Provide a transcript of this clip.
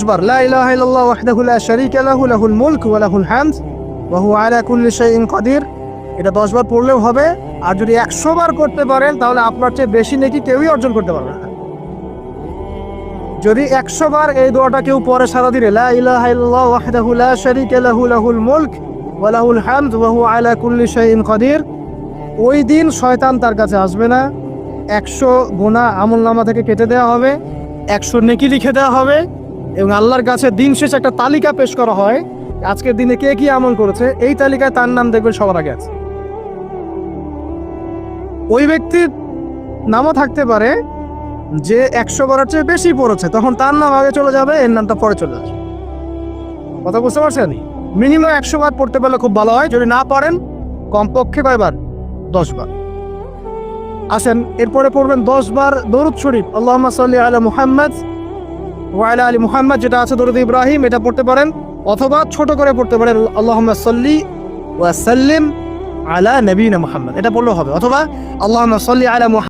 বার লা ইলাহা ইল্লাল্লাহ ওয়াহদাহু লা শারীকা লাহু লাহুল মুলক ওয়া লাহুল হামদ ওয়া হুয়া আলা কুল্লি শাইইন কাদির। এটা 10 বার পড়লেও হবে। আর যদি 100 বার করতে পারেন তাহলে আপনার চেয়ে বেশি নেকি কেউই অর্জন করতে পারবে না। যদি 100 বার এই দোয়াটা কেউ পড়ে সারাদিনে, লা ইলাহা ইল্লাল্লাহ ওয়াহদাহু লা শারীকা লাহু লাহুল মুলক ওয়া লাহুল হামদ ওয়া হুয়া আলা কুল্লি শাইইন কাদির, ওই দিন শয়তান তার কাছে আসবে না। 100 গুনাহ আমলনামা থেকে কেটে দেওয়া হবে, 100 নেকি লিখে দেওয়া হবে এবং আল্লাহর কাছে দিন শেষে একটা তালিকা পেশ করা হয়, আজকের দিনে কে কি আমল করেছে, এই তালিকায় তার নাম দেখবেন সবার আগে আছে। ওই ব্যক্তির নামও থাকতে পারে যে 100 বারের চেয়ে বেশি পড়েছে, তখন তার নাম আগে চলে যাবে, এর নামটা পরে চলে আসবে। কথা বুঝতে পারছেন? মিনিমাম 100 বার পড়তে পারলে খুব ভালো হয়। যদি না পারেন কমপক্ষে কয়বার? 10 বার। আসেন এরপরে পড়বেন 10 বার দরুদ শরীফ, আল্লাহুম্মা সাল্লি আলা মুহাম্মাদ ওয়া আলা আলি মুহাম্মাদ, যেটা আছে দরুদ ইব্রাহিম, এটা পড়তে পারেন। অথবা ছোট করে পড়তে পারেন আল্লাহুম্মা সাল্লি ওয়া সাল্লিম আলা নবিয়িনা মুহাম্মাদ, এটা পড়লেও হবে। অথবা আল্লাহুম্মা সাল্লি আলা